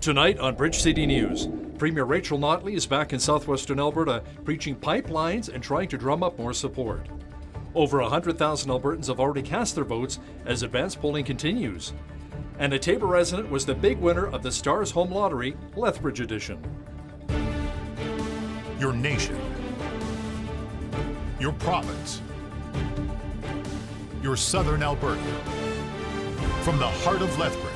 Tonight on Bridge City News, Premier Rachel Notley is back in southwestern Alberta preaching pipelines and trying to drum up more support. Over 100,000 Albertans have already cast their votes as advanced polling continues. And a Taber resident was the big winner of the Stars Home Lottery, Lethbridge edition. Your nation, your province, your southern Alberta. From the heart of Lethbridge,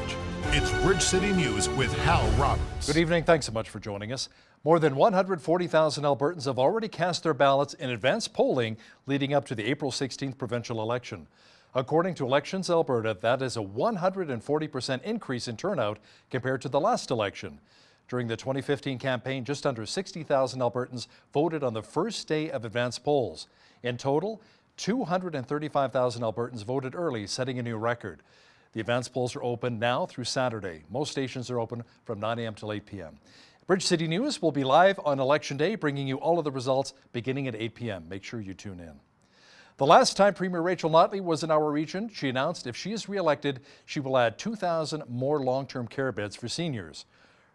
it's Bridge City News with Hal Roberts. Good evening. Thanks so much for joining us. More than 140,000 Albertans have already cast their ballots in advance polling leading up to the April 16th provincial election. According to Elections Alberta, that is a 140% increase in turnout compared to the last election. During the 2015 campaign, just under 60,000 Albertans voted on the first day of advance polls. In total, 235,000 Albertans voted early, setting a new record. The advance polls are open now through Saturday. Most stations are open from 9 a.m. till 8 p.m. Bridge City News will be live on Election Day, bringing you all of the results beginning at 8 p.m. Make sure you tune in. The last time Premier Rachel Notley was in our region, she announced if she is re-elected, she will add 2,000 more long-term care beds for seniors.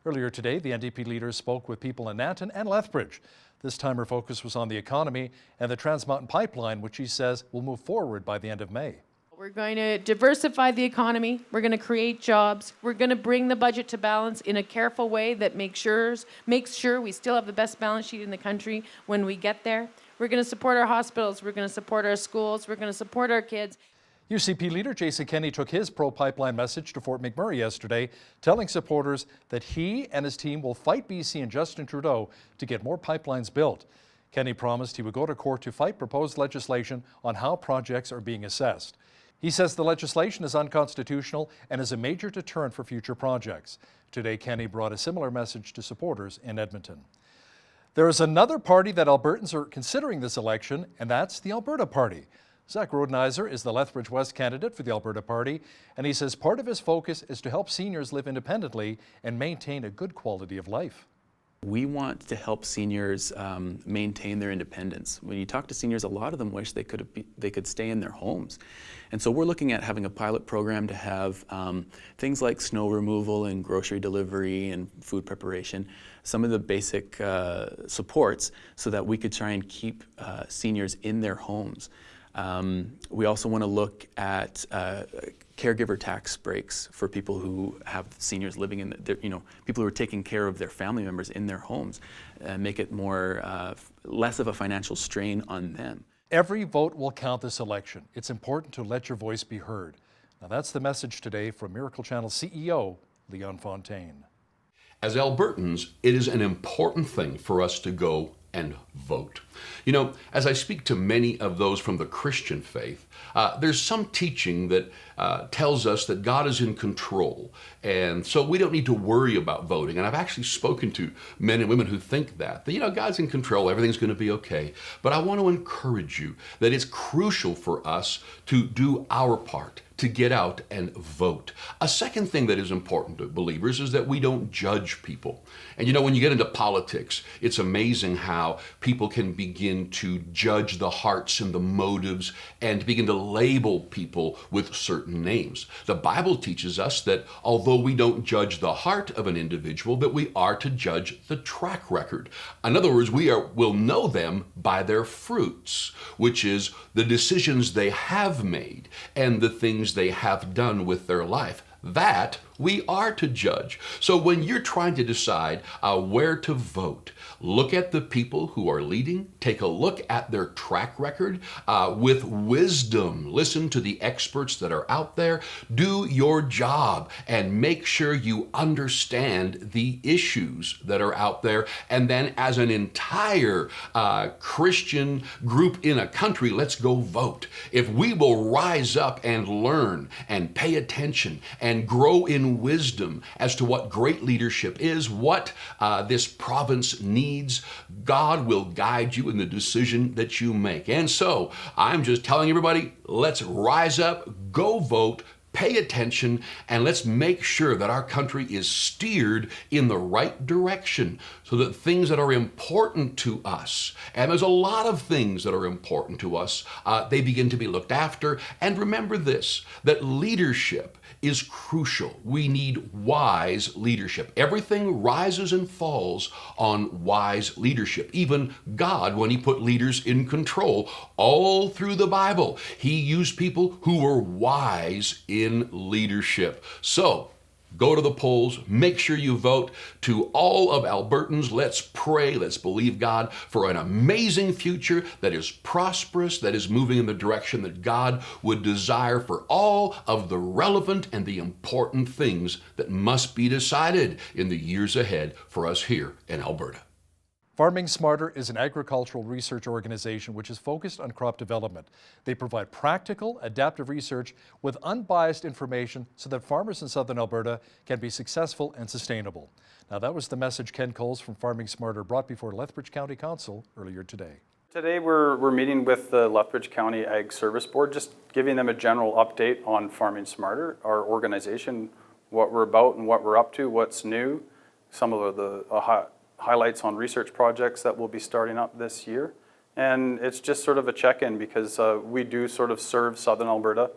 Earlier today, the NDP leader spoke with people in Nanton and Lethbridge. This time her focus was on the economy and the Trans Mountain Pipeline, which she says will move forward by the end of May. We're going to diversify the economy. We're going to create jobs. We're going to bring the budget to balance in a careful way that makes sure we still have the best balance sheet in the country when we get there. We're going to support our hospitals. We're going to support our schools. We're going to support our kids. UCP leader Jason Kenney took his pro-pipeline message to Fort McMurray yesterday, telling supporters that he and his team will fight BC and Justin Trudeau to get more pipelines built. Kenney promised he would go to court to fight proposed legislation on how projects are being assessed. He says the legislation is unconstitutional and is a major deterrent for future projects. Today, Kenney brought a similar message to supporters in Edmonton. There is another party that Albertans are considering this election, and that's the Alberta Party. Zach Rodenizer is the Lethbridge West candidate for the Alberta Party, and he says part of his focus is to help seniors live independently and maintain a good quality of life. We want to help seniors maintain their independence. When you talk to seniors, a lot of them wish they could stay in their homes. And so we're looking at having a pilot program to have things like snow removal and grocery delivery and food preparation, some of the basic supports so that we could try and keep seniors in their homes. We also want to look at caregiver tax breaks for people who have seniors living in, people who are taking care of their family members in their homes, make it less of a financial strain on them. Every vote will count this election. It's important to let your voice be heard. Now that's the message today from Miracle Channel CEO Leon Fontaine. As Albertans, it is an important thing for us to go and vote. You know, as I speak to many of those from the Christian faith, there's some teaching that tells us that God is in control, and so we don't need to worry about voting. And I've actually spoken to men and women who think that God's in control, everything's going to be okay. But I want to encourage you that it's crucial for us to do our part, to get out and vote. A second thing that is important to believers is that we don't judge people. And when you get into politics, it's amazing how people can begin to judge the hearts and the motives and begin to label people with certain names. The Bible teaches us that although we don't judge the heart of an individual, that we are to judge the track record. In other words, will know them by their fruits, which is the decisions they have made and the things they have done with their life. That we are to judge. So when you're trying to decide where to vote, look at the people who are leading, take a look at their track record with wisdom. Listen to the experts that are out there. Do your job and make sure you understand the issues that are out there. And then as an entire Christian group in a country, let's go vote. If we will rise up and learn and pay attention and grow in wisdom as to what great leadership is, what this province needs, God will guide you in the decision that you make. And so I'm just telling everybody, let's rise up, go vote, pay attention, and let's make sure that our country is steered in the right direction so that things that are important to us, and there's a lot of things that are important to us, they begin to be looked after. And remember this, that leadership is crucial. We need wise leadership. Everything rises and falls on wise leadership. Even God, when he put leaders in control, all through the Bible, he used people who were wise in leadership. So, go to the polls, make sure you vote. To all of Albertans, let's pray, let's believe God for an amazing future that is prosperous, that is moving in the direction that God would desire for all of the relevant and the important things that must be decided in the years ahead for us here in Alberta. Farming Smarter is an agricultural research organization which is focused on crop development. They provide practical, adaptive research with unbiased information so that farmers in southern Alberta can be successful and sustainable. Now, that was the message Ken Coles from Farming Smarter brought before Lethbridge County Council earlier today. Today we're meeting with the Lethbridge County Ag Service Board, just giving them a general update on Farming Smarter, our organization, what we're about and what we're up to, what's new, some of the highlights on research projects that will be starting up this year. And it's just sort of a check-in because we do sort of serve southern Alberta,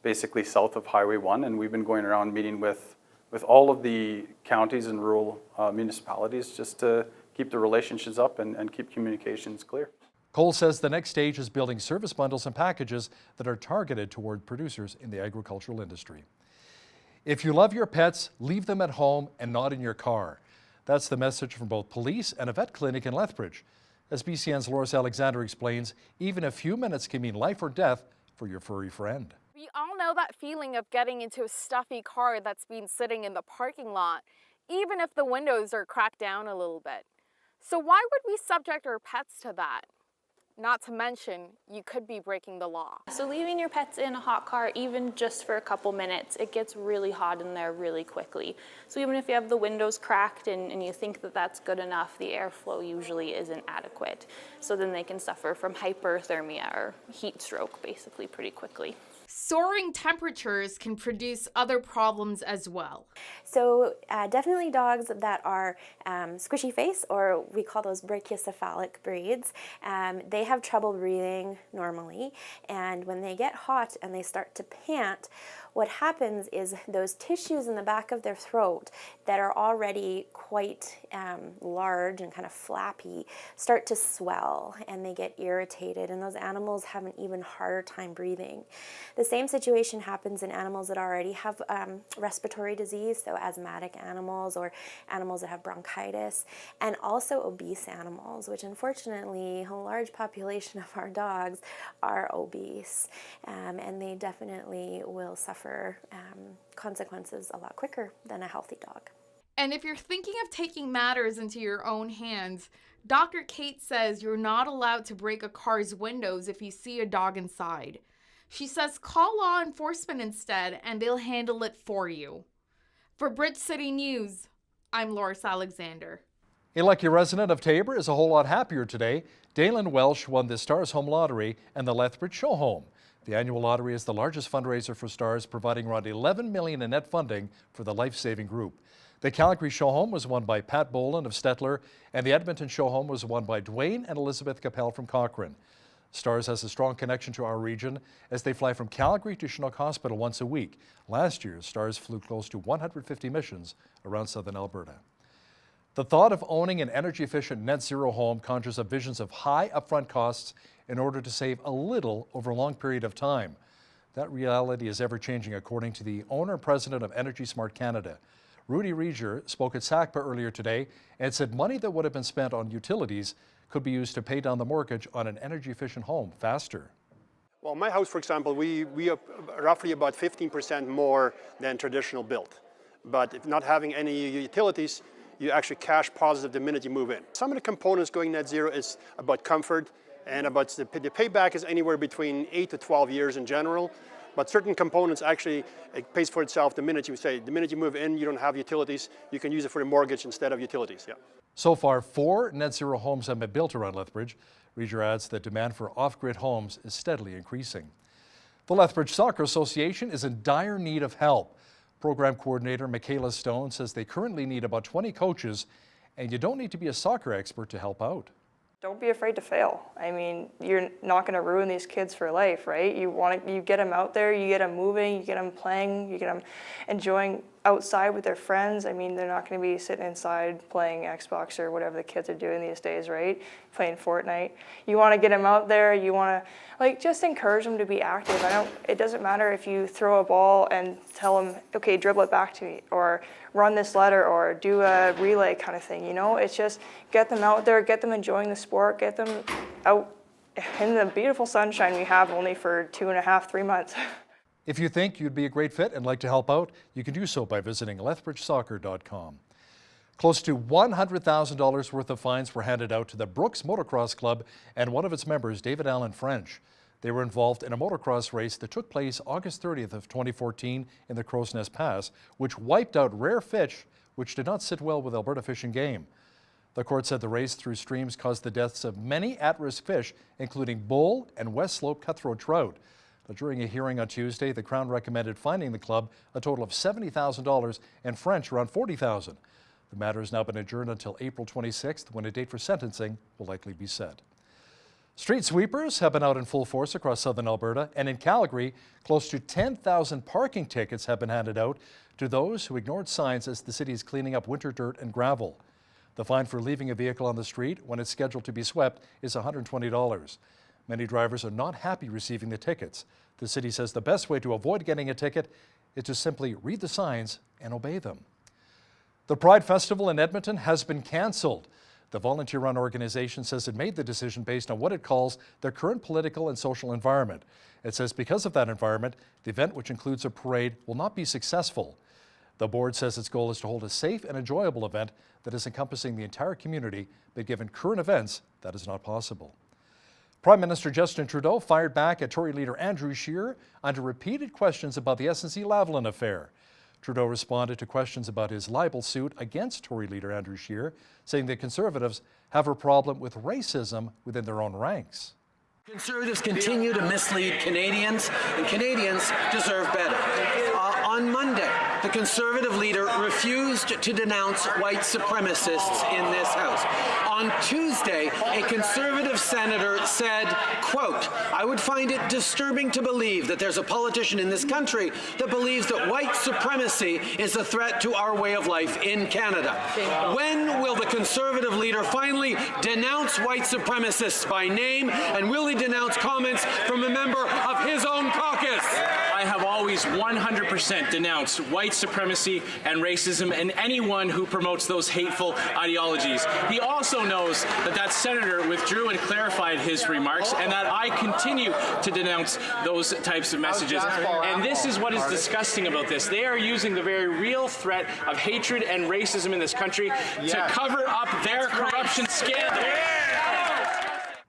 basically south of Highway 1, and we've been going around meeting with all of the counties and rural municipalities just to keep the relationships up and keep communications clear. Cole says the next stage is building service bundles and packages that are targeted toward producers in the agricultural industry. If you love your pets, leave them at home and not in your car. That's the message from both police and a vet clinic in Lethbridge. As BCN's Loris Alexander explains, even a few minutes can mean life or death for your furry friend. We all know that feeling of getting into a stuffy car that's been sitting in the parking lot, even if the windows are cracked down a little bit. So why would we subject our pets to that? Not to mention, you could be breaking the law. So leaving your pets in a hot car, even just for a couple minutes, it gets really hot in there really quickly. So even if you have the windows cracked and you think that that's good enough, the airflow usually isn't adequate. So then they can suffer from hyperthermia or heat stroke basically pretty quickly. Soaring temperatures can produce other problems as well. So definitely dogs that are squishy face, or we call those brachycephalic breeds, they have trouble breathing normally, and when they get hot and they start to pant, what happens is those tissues in the back of their throat that are already quite large and kind of flappy start to swell and they get irritated, and those animals have an even harder time breathing. The same situation happens in animals that already have respiratory disease, so asthmatic animals or animals that have bronchitis, and also obese animals, which unfortunately a large population of our dogs are obese, and they definitely will suffer consequences a lot quicker than a healthy dog. And if you're thinking of taking matters into your own hands, Dr. Kate says you're not allowed to break a car's windows if you see a dog inside. She says call law enforcement instead and they'll handle it for you. For Bridge City News, I'm Loris Alexander. A lucky resident of Tabor is a whole lot happier today. Dalen Welsh won the Stars Home Lottery and the Lethbridge Show Home. The annual lottery is the largest fundraiser for Stars, providing around $11 million in net funding for the life-saving group. The Calgary Show Home was won by Pat Boland of Stettler, and the Edmonton Show Home was won by Dwayne and Elizabeth Capel from Cochrane. Stars has a strong connection to our region as they fly from Calgary to Chinook Hospital once a week. Last year, Stars flew close to 150 missions around southern Alberta. The thought of owning an energy-efficient net zero home conjures up visions of high upfront costs in order to save a little over a long period of time. That reality is ever-changing, according to the owner and president of Energy Smart Canada. Rudy Rieger spoke at SACPA earlier today and said money that would have been spent on utilities could be used to pay down the mortgage on an energy-efficient home faster. Well, my house, for example, we are roughly about 15% more than traditional built. But if not having any utilities, you actually cash positive the minute you move in. Some of the components going net zero is about comfort, and about the payback is anywhere between 8 to 12 years in general. But certain components actually, it pays for itself the minute you move in, you don't have utilities, you can use it for a mortgage instead of utilities. Yeah. So far, 4 net zero homes have been built around Lethbridge. Rieger adds that demand for off-grid homes is steadily increasing. The Lethbridge Soccer Association is in dire need of help. Program coordinator Michaela Stone says they currently need about 20 coaches, and you don't need to be a soccer expert to help out. Don't be afraid to fail. I mean, you're not going to ruin these kids for life, right? You get them out there, you get them moving, you get them playing, you get them enjoying outside with their friends. I mean, they're not going to be sitting inside playing Xbox or whatever the kids are doing these days, right? Playing Fortnite. You want to get them out there. You want to, just encourage them to be active. It doesn't matter if you throw a ball and tell them, okay, dribble it back to me, or run this letter, or do a relay kind of thing. It's just get them out there, get them enjoying the sport, get them out in the beautiful sunshine we have only for 2.5, 3 months. If you think you'd be a great fit and like to help out, you can do so by visiting lethbridgesoccer.com. Close to $100,000 worth of fines were handed out to the Brooks Motocross Club and one of its members, David Allen French. They were involved in a motocross race that took place August 30th of 2014 in the Crow's Nest Pass, which wiped out rare fish which did not sit well with Alberta Fish and Game. The court said the race through streams caused the deaths of many at-risk fish, including bull and West Slope cutthroat trout. During a hearing on Tuesday, the Crown recommended fining the club a total of $70,000 and French around $40,000. The matter has now been adjourned until April 26th, when a date for sentencing will likely be set. Street sweepers have been out in full force across southern Alberta, and in Calgary, close to 10,000 parking tickets have been handed out to those who ignored signs as the city is cleaning up winter dirt and gravel. The fine for leaving a vehicle on the street when it's scheduled to be swept is $120. Many drivers are not happy receiving the tickets. The city says the best way to avoid getting a ticket is to simply read the signs and obey them. The Pride Festival in Edmonton has been canceled. The volunteer-run organization says it made the decision based on what it calls the current political and social environment. It says because of that environment, the event, which includes a parade, will not be successful. The board says its goal is to hold a safe and enjoyable event that is encompassing the entire community, but given current events, that is not possible. Prime Minister Justin Trudeau fired back at Tory leader Andrew Scheer under repeated questions about the SNC-Lavalin affair. Trudeau responded to questions about his libel suit against Tory leader Andrew Scheer, saying that Conservatives have a problem with racism within their own ranks. Conservatives continue to mislead Canadians, and Canadians deserve better. On Monday, the Conservative leader refused to denounce white supremacists in this House. On Tuesday, a Conservative senator said, quote, "I would find it disturbing to believe that there's a politician in this country that believes that white supremacy is a threat to our way of life in Canada." When will the Conservative leader finally denounce white supremacists by name, and will he denounce comments from a member of his own caucus? I have always 100% denounced white supremacy and racism and anyone who promotes those hateful ideologies. He also knows that that senator withdrew and clarified his remarks, and that I continue to denounce those types of messages. And this is what is disgusting about this. They are using the very real threat of hatred and racism in this country to cover up their corruption scandal.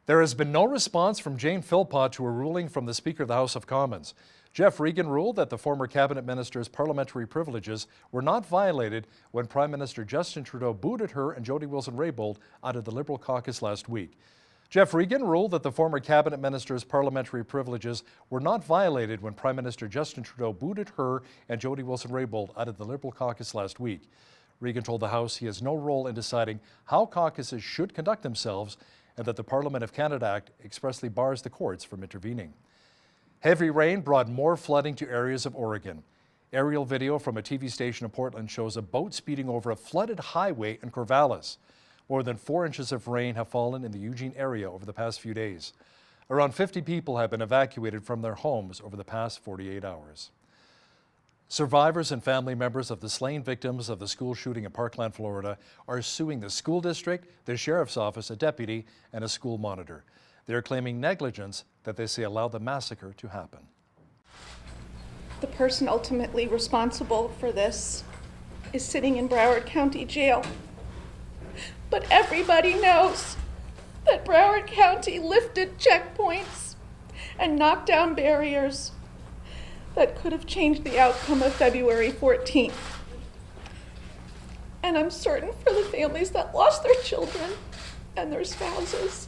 There has been no response from Jane Philpott to a ruling from the Speaker of the House of Commons. Jeff Regan ruled that the former cabinet minister's parliamentary privileges were not violated when Prime Minister Justin Trudeau booted her and Jody Wilson-Raybould out of the Liberal caucus last week. Jeff Regan ruled that the former cabinet minister's parliamentary privileges were not violated when Prime Minister Justin Trudeau booted her and Jody Wilson-Raybould out of the Liberal caucus last week. Regan told the House he has no role in deciding how caucuses should conduct themselves, and that the Parliament of Canada Act expressly bars the courts from intervening. Heavy rain brought more flooding to areas of Oregon. Aerial video from a TV station in Portland shows a boat speeding over a flooded highway in Corvallis. More than 4 inches of rain have fallen in the Eugene area over the past few days. Around 50 people have been evacuated from their homes over the past 48 hours. Survivors and family members of the slain victims of the school shooting in Parkland, Florida, are suing the school district, the sheriff's office, a deputy, and a school monitor. They are claiming negligence that they say allowed the massacre to happen. The person ultimately responsible for this is sitting in Broward County Jail. But everybody knows that Broward County lifted checkpoints and knocked down barriers that could have changed the outcome of February 14th. And I'm certain for the families that lost their children and their spouses.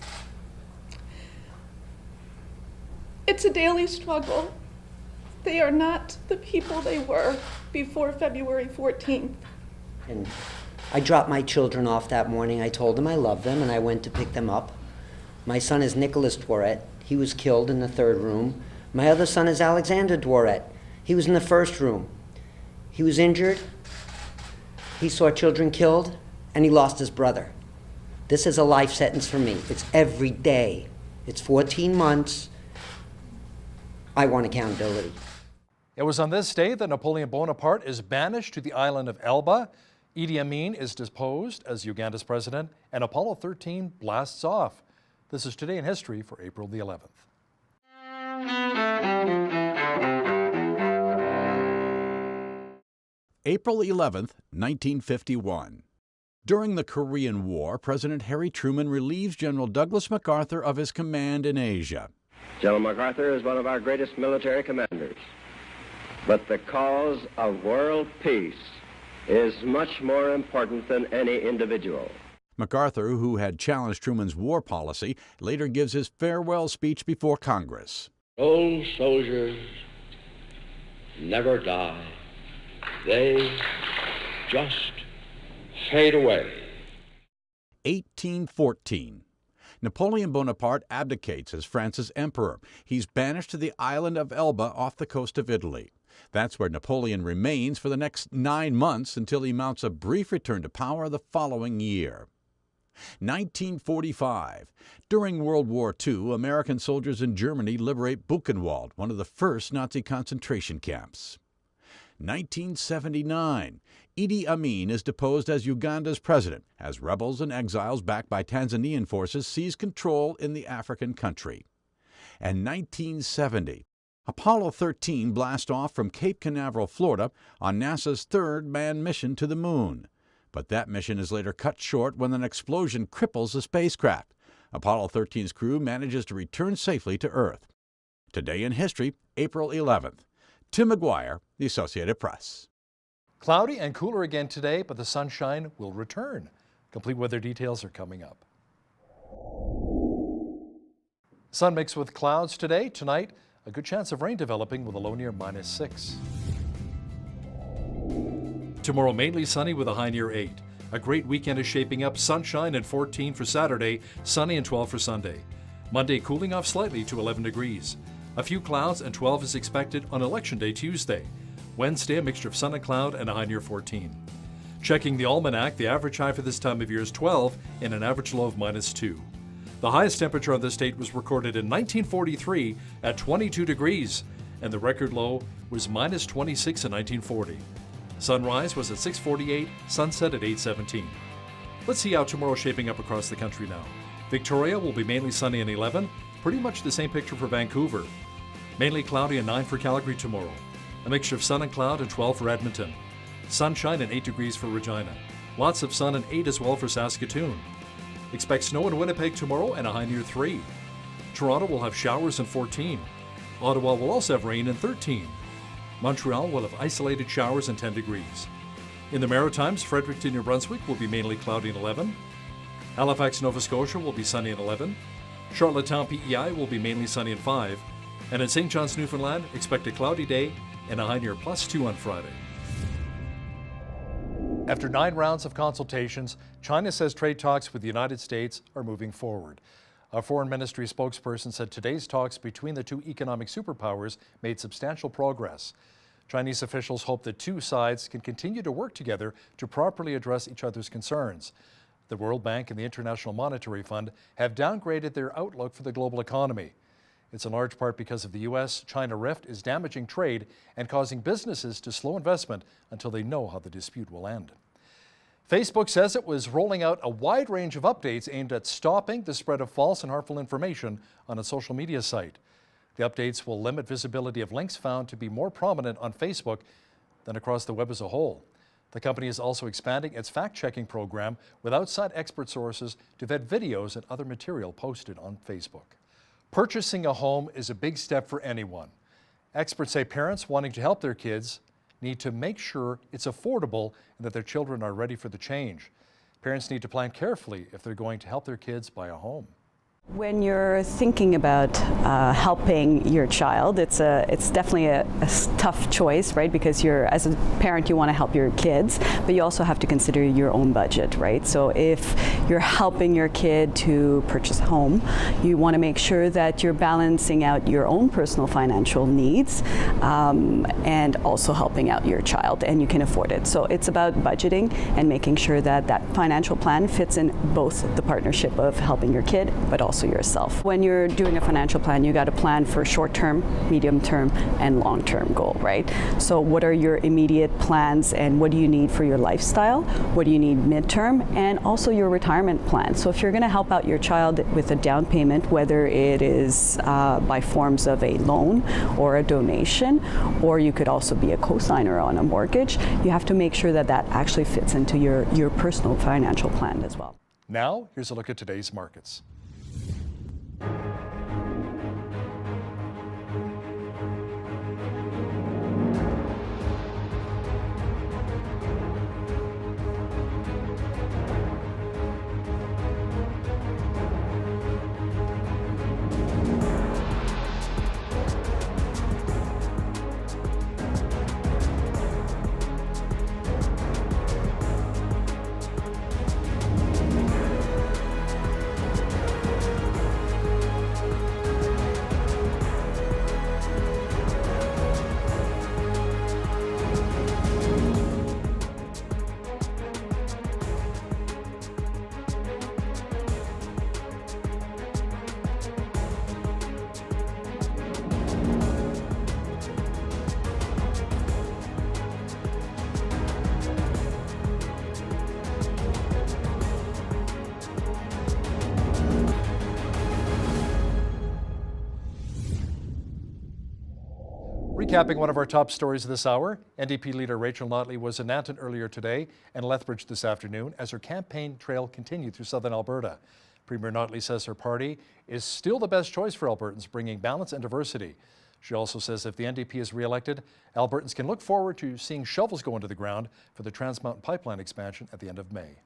It's a daily struggle. They are not the people they were before February 14th. And I dropped my children off that morning. I told them I loved them, and I went to pick them up. My son is Nicholas Dworet. He was killed in the third room. My other son is Alexander Dworet. He was in the first room. He was injured. He saw children killed, and he lost his brother. This is a life sentence for me. It's every day. It's 14 months. I want accountability. It was on this day that Napoleon Bonaparte is banished to the island of Elba. Idi Amin is deposed as Uganda's president, and Apollo 13 blasts off. This is Today in History for April the 11th. April 11th, 1951. During the Korean War, President Harry Truman relieves General Douglas MacArthur of his command in Asia. General MacArthur is one of our greatest military commanders. But the cause of world peace is much more important than any individual. MacArthur, who had challenged Truman's war policy, later gives his farewell speech before Congress. Old soldiers never die. They just fade away. 1814. Napoleon Bonaparte abdicates as France's emperor. He's banished to the island of Elba off the coast of Italy. That's where Napoleon remains for the next 9 months until he mounts a brief return to power the following year. 1945. During World War II, American soldiers in Germany liberate Buchenwald, one of the first Nazi concentration camps. 1979. Idi Amin is deposed as Uganda's president, as rebels and exiles backed by Tanzanian forces seize control in the African country. And 1970. Apollo 13 blasts off from Cape Canaveral, Florida, on NASA's third manned mission to the moon. But that mission is later cut short when an explosion cripples the spacecraft. Apollo 13's crew manages to return safely to Earth. Today in History, April 11th. Tim McGuire, The Associated Press. Cloudy and cooler again today, but the sunshine will return. Complete weather details are coming up. Sun mixed with clouds today. Tonight, a good chance of rain developing with a low near -6. Tomorrow, mainly sunny with a high near 8. A great weekend is shaping up. Sunshine and 14 for Saturday, sunny and 12 for Sunday. Monday, cooling off slightly to 11 degrees. A few clouds and 12 is expected on Election Day Tuesday. Wednesday, a mixture of sun and cloud and a high near 14. Checking the almanac, the average high for this time of year is 12 and an average low of -2. The highest temperature on this date was recorded in 1943 at 22 degrees, and the record low was -26 in 1940. Sunrise was at 6:48, sunset at 8:17. Let's see how tomorrow's shaping up across the country now. Victoria will be mainly sunny and 11, pretty much the same picture for Vancouver. Mainly cloudy and 9 for Calgary tomorrow. A mixture of sun and cloud and 12 for Edmonton. Sunshine and 8 degrees for Regina. Lots of sun and 8 as well for Saskatoon. Expect snow in Winnipeg tomorrow and a high near 3. Toronto will have showers and 14. Ottawa will also have rain and 13. Montreal will have isolated showers and 10 degrees. In the Maritimes, Fredericton, New Brunswick will be mainly cloudy and 11. Halifax, Nova Scotia will be sunny and 11. Charlottetown, PEI will be mainly sunny and 5. And in St. John's, Newfoundland, expect a cloudy day and a high near +2 on Friday. After 9 rounds of consultations, China says trade talks with the United States are moving forward. A foreign ministry spokesperson said today's talks between the two economic superpowers made substantial progress. Chinese officials hope that two sides can continue to work together to properly address each other's concerns. The World Bank and the International Monetary Fund have downgraded their outlook for the global economy. It's in large part because of the U.S.-China rift is damaging trade and causing businesses to slow investment until they know how the dispute will end. Facebook says it was rolling out a wide range of updates aimed at stopping the spread of false and harmful information on a social media site. The updates will limit visibility of links found to be more prominent on Facebook than across the web as a whole. The company is also expanding its fact-checking program with outside expert sources to vet videos and other material posted on Facebook. Purchasing a home is a big step for anyone. Experts say parents wanting to help their kids need to make sure it's affordable and that their children are ready for the change. Parents need to plan carefully if they're going to help their kids buy a home. When you're thinking about helping your child, it's definitely a tough choice, right? Because as a parent, you want to help your kids, but you also have to consider your own budget, right? So if you're helping your kid to purchase a home, you want to make sure that you're balancing out your own personal financial needs and also helping out your child, and you can afford it. So it's about budgeting and making sure that that financial plan fits in both the partnership of helping your kid, but also yourself. When you're doing a financial plan, you got to plan for short-term, medium-term, and long-term goal, right? So what are your immediate plans and what do you need for your lifestyle? What do you need midterm? And also your retirement plan. So if you're going to help out your child with a down payment, whether it is by forms of a loan or a donation, or you could also be a co-signer on a mortgage, you have to make sure that that actually fits into your personal financial plan as well. Now, here's a look at today's markets. Recapping one of our top stories this hour, NDP leader Rachel Notley was in Nanton earlier today and Lethbridge this afternoon as her campaign trail continued through southern Alberta. Premier Notley says her party is still the best choice for Albertans, bringing balance and diversity. She also says if the NDP is re-elected, Albertans can look forward to seeing shovels go into the ground for the Trans Mountain Pipeline expansion at the end of May.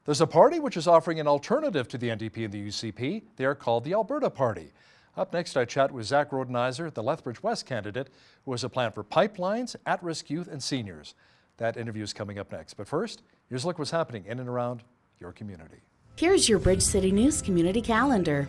There's a party which is offering an alternative to the NDP and the UCP. They are called the Alberta Party. Up next, I chat with Zach Rodenizer, the Lethbridge West candidate, who has a plan for pipelines, at-risk youth, and seniors. That interview is coming up next. But first, here's a look what's happening in and around your community. Here's your Bridge City News community calendar.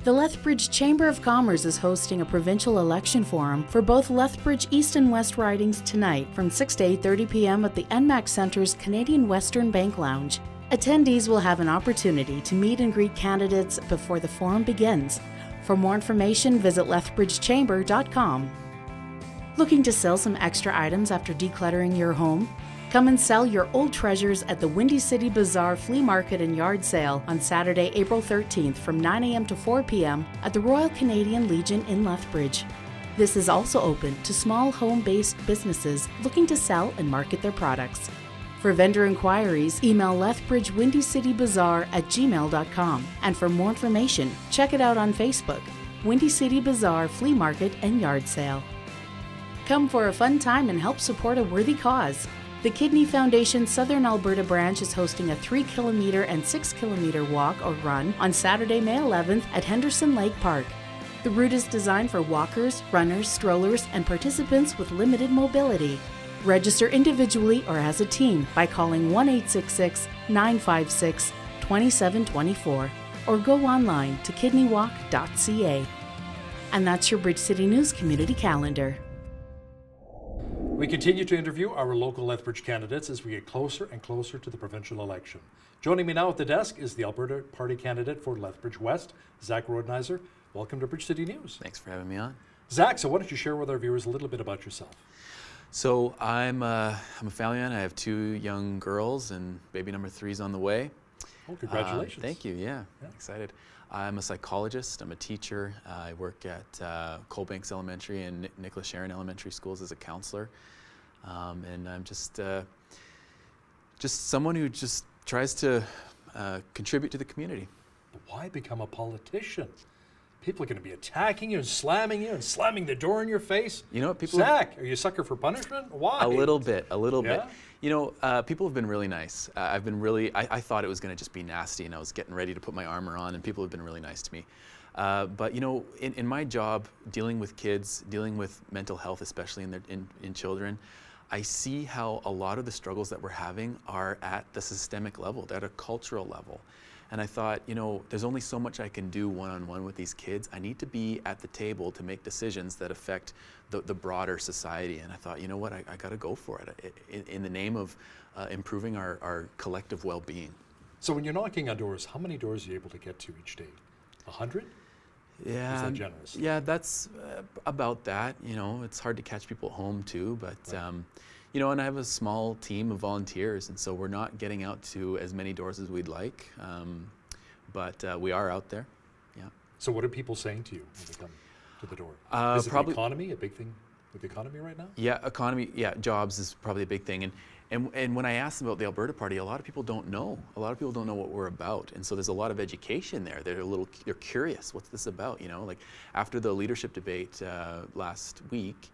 The Lethbridge Chamber of Commerce is hosting a provincial election forum for both Lethbridge East and West ridings tonight from 6 to 8:30 p.m. at the NMAC Centre's Canadian Western Bank Lounge. Attendees will have an opportunity to meet and greet candidates before the forum begins. For more information, visit lethbridgechamber.com. Looking to sell some extra items after decluttering your home? Come and sell your old treasures at the Windy City Bazaar Flea Market and Yard Sale on Saturday, April 13th from 9 a.m. to 4 p.m. at the Royal Canadian Legion in Lethbridge. This is also open to small home-based businesses looking to sell and market their products. For vendor inquiries, email lethbridgewindycitybazaar@gmail.com. And for more information, check it out on Facebook, Windy City Bazaar Flea Market and Yard Sale. Come for a fun time and help support a worthy cause. The Kidney Foundation Southern Alberta branch is hosting a 3-kilometer and 6-kilometer walk or run on Saturday, May 11th at Henderson Lake Park. The route is designed for walkers, runners, strollers, and participants with limited mobility. Register individually or as a team by calling 1-866-956-2724 or go online to kidneywalk.ca. And that's your Bridge City News community calendar. We continue to interview our local Lethbridge candidates as we get closer and closer to the provincial election. Joining me now at the desk is the Alberta Party candidate for Lethbridge West, Zach Rodenizer. Welcome to Bridge City News. Thanks for having me on. Zach, so why don't you share with our viewers a little bit about yourself? So I'm a family man. I have 2 young girls, and baby number 3 is on the way. Oh, congratulations. Thank you. Yeah, excited. I'm a psychologist. I'm a teacher. I work at Coalbanks Elementary and Nicholas Sharon Elementary Schools as a counselor. And I'm just someone who just tries to contribute to the community. But why become a politician? People are going to be attacking you and slamming the door in your face. You know what, people... Zach, are you a sucker for punishment? Why? A little bit. Yeah? You know, people have been really nice. I thought it was going to just be nasty, and I was getting ready to put my armor on, and people have been really nice to me. But you know, in my job, dealing with kids, dealing with mental health, especially in children, I see how a lot of the struggles that we're having are at the systemic level, at a cultural level. And I thought, you know, there's only so much I can do one-on-one with these kids. I need to be at the table to make decisions that affect the broader society. And I thought, you know what, I got to go for it in the name of improving our collective well-being. So when you're knocking on doors, how many doors are you able to get to each day? 100? Yeah, is that generous? Yeah, that's about that. You know, it's hard to catch people at home too, but right. you know, and I have a small team of volunteers, and so we're not getting out to as many doors as we'd like, but we are out there. Yeah. So what are people saying to you when they come to the door? Is it probably the economy a big thing with the economy right now? Yeah, economy. Yeah, jobs is probably a big thing, and when I asked them about the Alberta Party, a lot of people don't know. A lot of people don't know what we're about, and so there's a lot of education there. They're curious. What's this about? You know, like after the leadership debate last week,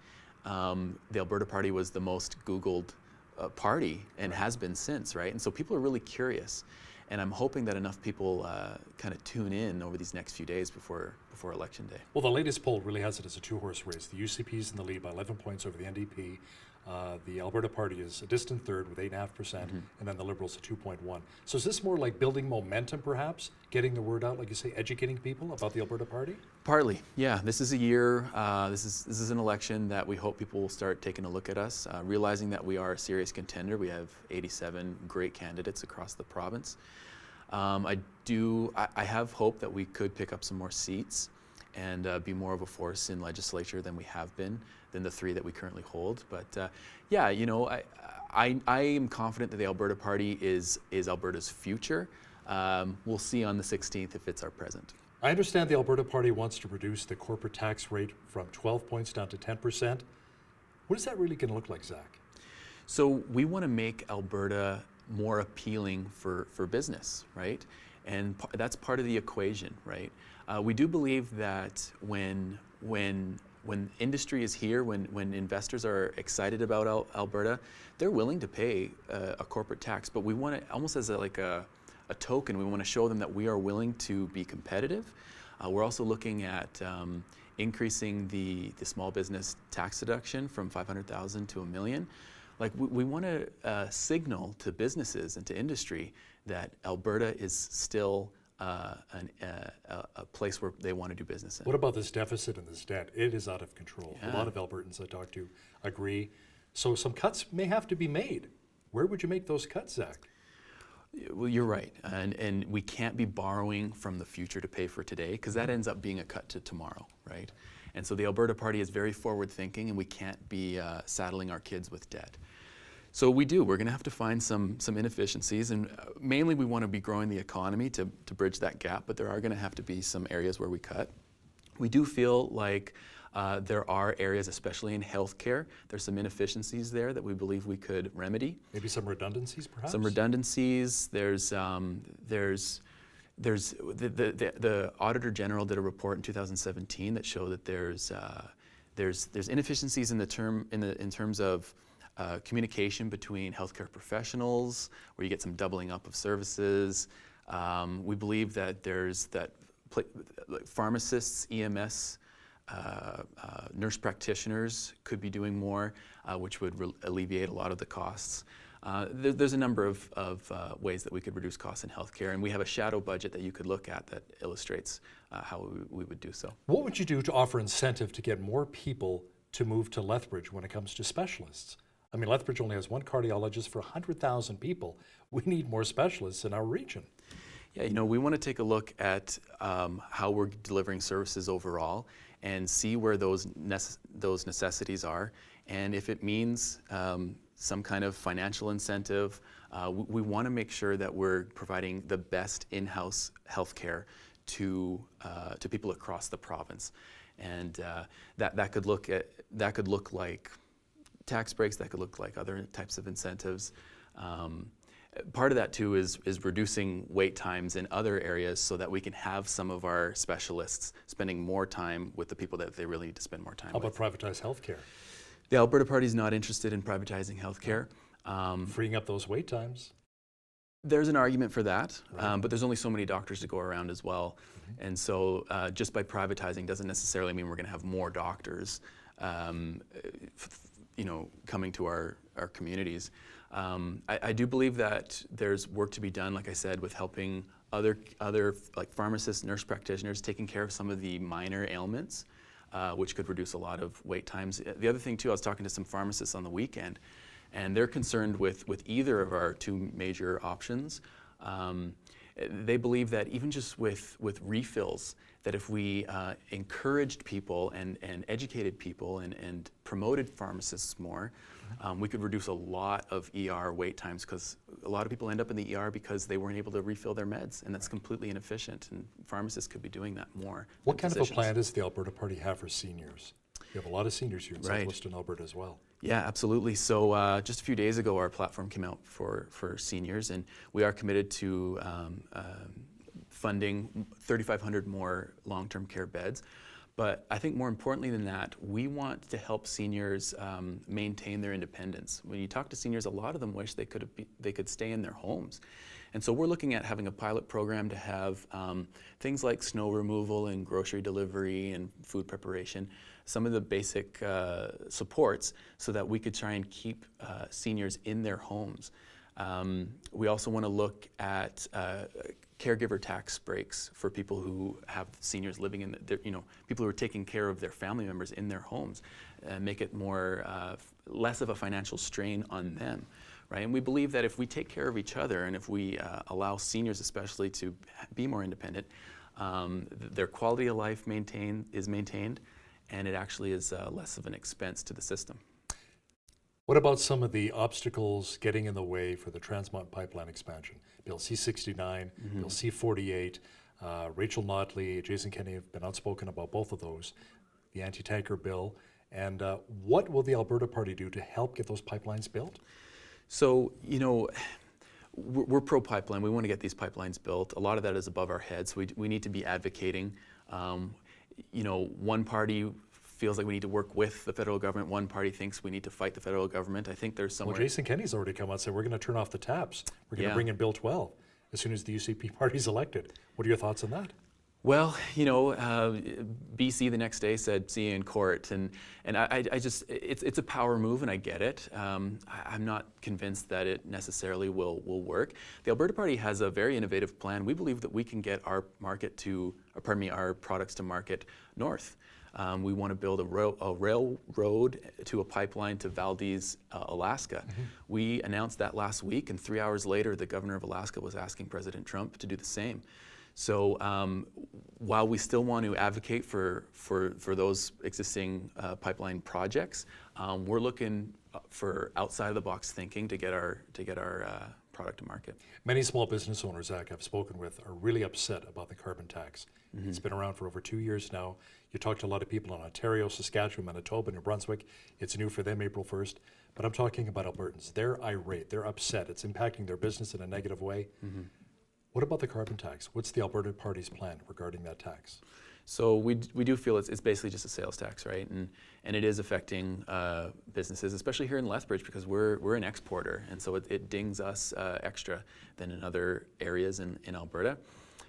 the Alberta Party was the most Googled party and has been since, right? And so people are really curious, and I'm hoping that enough people kind of tune in over these next few days before Election Day. Well, the latest poll really has it as a two-horse race. The UCP is in the lead by 11 points over the NDP. The Alberta Party is a distant third with 8.5%, and then the Liberals at 2.1. So is this more like building momentum, perhaps, getting the word out, like you say, educating people about the Alberta Party? Partly, yeah. This is a year. This is an election that we hope people will start taking a look at us, realizing that we are a serious contender. We have 87 great candidates across the province. I have hope that we could pick up some more seats and be more of a force in legislature than we have been, than the 3 that we currently hold. But yeah, you know, I am confident that the Alberta Party is Alberta's future. We'll see on the 16th if it's our present. I understand the Alberta Party wants to reduce the corporate tax rate from 12 points down to 10%. What is that really going to look like, Zach? So we want to make Alberta more appealing for business, right? And that's part of the equation, right? We do believe that when industry is here, when investors are excited about Alberta, they're willing to pay a corporate tax. But we want to, almost as a token, we want to show them that we are willing to be competitive. We're also looking at increasing the small business tax deduction from $500,000 to $1 million. Like we want to signal to businesses and to industry that Alberta is still a place where they want to do business in. What about this deficit and this debt? It is out of control. Yeah. A lot of Albertans I talk to agree. So some cuts may have to be made. Where would you make those cuts, Zach? Well, you're right, and we can't be borrowing from the future to pay for today, because that ends up being a cut to tomorrow, right? And so the Alberta Party is very forward-thinking, and we can't be saddling our kids with debt. So we're going to have to find some inefficiencies, and mainly we want to be growing the economy to bridge that gap, but there are going to have to be some areas where we cut. We do feel like there are areas, especially in healthcare, there's some inefficiencies there that we believe we could remedy. Maybe some redundancies, perhaps? Some redundancies. There's the Auditor General did a report in 2017 that showed that there's inefficiencies in terms of communication between healthcare professionals, where you get some doubling up of services. We believe that pharmacists, EMS, nurse practitioners could be doing more, which would alleviate a lot of the costs. There's a number of ways that we could reduce costs in healthcare, and we have a shadow budget that you could look at that illustrates how we would do so. What would you do to offer incentive to get more people to move to Lethbridge when it comes to specialists? I mean, Lethbridge only has one cardiologist for 100,000 people. We need more specialists in our region. Yeah, you know, we want to take a look at how we're delivering services overall and see where those necessities are. And if it means some kind of financial incentive, we want to make sure that we're providing the best in-house healthcare to people across the province. And that could look like tax breaks, that could look like other types of incentives. Part of that too is reducing wait times in other areas so that we can have some of our specialists spending more time with the people that they really need to spend more time with. How about privatized healthcare? The Alberta Party is not interested in privatizing healthcare. Freeing up those wait times. There's an argument for that, but there's only so many doctors to go around as well. And so just by privatizing doesn't necessarily mean we're going to have more doctors coming to our communities. I do believe that there's work to be done, like I said, with helping other like pharmacists, nurse practitioners, taking care of some of the minor ailments, which could reduce a lot of wait times. The other thing too, I was talking to some pharmacists on the weekend, and they're concerned with either of our two major options. They believe that even just with refills, that if we encouraged people and educated people and promoted pharmacists more, we could reduce a lot of ER wait times, because a lot of people end up in the ER because they weren't able to refill their meds, and that's completely inefficient, and pharmacists could be doing that more. What kind of a plan does the Alberta Party have for seniors? You have a lot of seniors here in southwestern Alberta as well. Yeah, absolutely. So just a few days ago, our platform came out for seniors, and we are committed to funding 3,500 more long-term care beds. But I think more importantly than that, we want to help seniors maintain their independence. When you talk to seniors, a lot of them wish they could stay in their homes. And so we're looking at having a pilot program to have things like snow removal and grocery delivery and food preparation, some of the basic supports, so that we could try and keep seniors in their homes. We also want to look at caregiver tax breaks for people who have seniors living in people who are taking care of their family members in their homes, make it less of a financial strain on them, right? And we believe that if we take care of each other, and if we allow seniors especially to be more independent, their quality of life is maintained, and it actually is less of an expense to the system. What about some of the obstacles getting in the way for the Trans Mountain Pipeline expansion? Bill C-69, Bill C-48, Rachel Notley, Jason Kenney have been outspoken about both of those, the anti-tanker bill. And what will the Alberta Party do to help get those pipelines built? So, we're pro-pipeline. We want to get these pipelines built. A lot of that is above our heads. We need to be advocating. One party feels like we need to work with the federal government. One party thinks we need to fight the federal government. I think there's somewhere... Well, Jason Kenney's already come out and said we're going to turn off the taps. We're going to bring in Bill 12 as soon as the UCP party's elected. What are your thoughts on that? Well, BC the next day said, see you in court. And I just, it's a power move, and I get it. I'm not convinced that it necessarily will work. The Alberta Party has a very innovative plan. We believe that we can get our our products to market north. We want to build a railroad to a pipeline to Valdez, Alaska. We announced that last week, and 3 hours later, the governor of Alaska was asking President Trump to do the same. So while we still want to advocate for those existing pipeline projects, we're looking for outside of the box thinking to get our product to market. Many small business owners, Zach, I've spoken with, are really upset about the carbon tax. It's been around for over 2 years now. You talk to a lot of people in Ontario, Saskatchewan, Manitoba, New Brunswick. It's new for them April 1st. But I'm talking about Albertans. They're irate. They're upset. It's impacting their business in a negative way. What about the carbon tax? What's the Alberta Party's plan regarding that tax? So we do feel it's basically just a sales tax, right? And it is affecting businesses, especially here in Lethbridge, because we're an exporter, and so it dings us extra than in other areas in Alberta.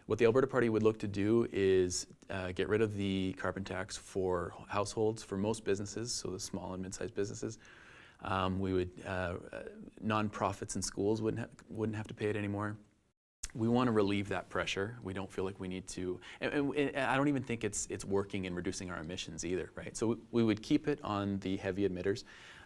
What the Alberta Party would look to do is get rid of the carbon tax for households, for most businesses, so the small and mid-sized businesses. We would nonprofits and schools wouldn't have to pay it anymore. We want to relieve that pressure. We don't feel like we need to, and I don't even think it's working in reducing our emissions either, right? So we would keep it on the heavy emitters,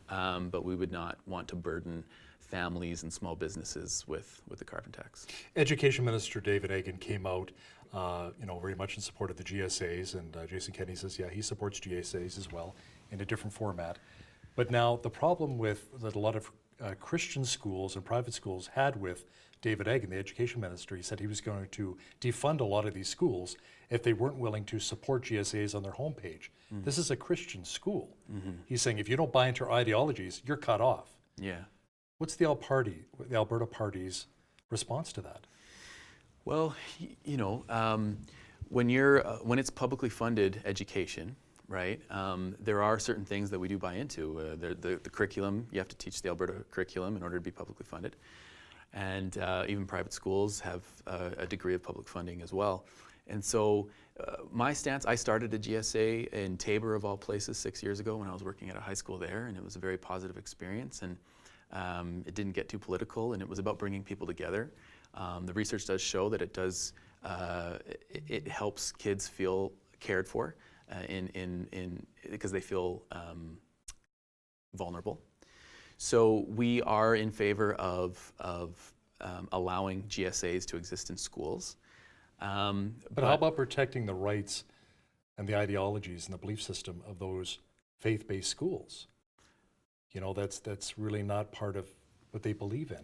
but we would not want to burden families and small businesses with the carbon tax. Education Minister David Egan came out, very much in support of the GSAs, and Jason Kenney says, yeah, he supports GSAs as well in a different format. But now the problem that a lot of Christian schools and private schools had with David Egan, the education minister, he said he was going to defund a lot of these schools if they weren't willing to support GSAs on their homepage. This is a Christian school. He's saying if you don't buy into our ideologies, you're cut off. Yeah. What's the Alberta Party's response to that? Well, when it's publicly funded education, right? There are certain things that we do buy into. The curriculum, you have to teach the Alberta curriculum in order to be publicly funded. And even private schools have a degree of public funding as well. And so my stance, I started a GSA in Tabor of all places 6 years ago when I was working at a high school there, and it was a very positive experience, and it didn't get too political, and it was about bringing people together. The research does show that it does, it helps kids feel cared for because they feel vulnerable. So we are in favor of allowing GSAs to exist in schools. But how about protecting the rights and the ideologies and the belief system of those faith-based schools? You know, that's really not part of what they believe in,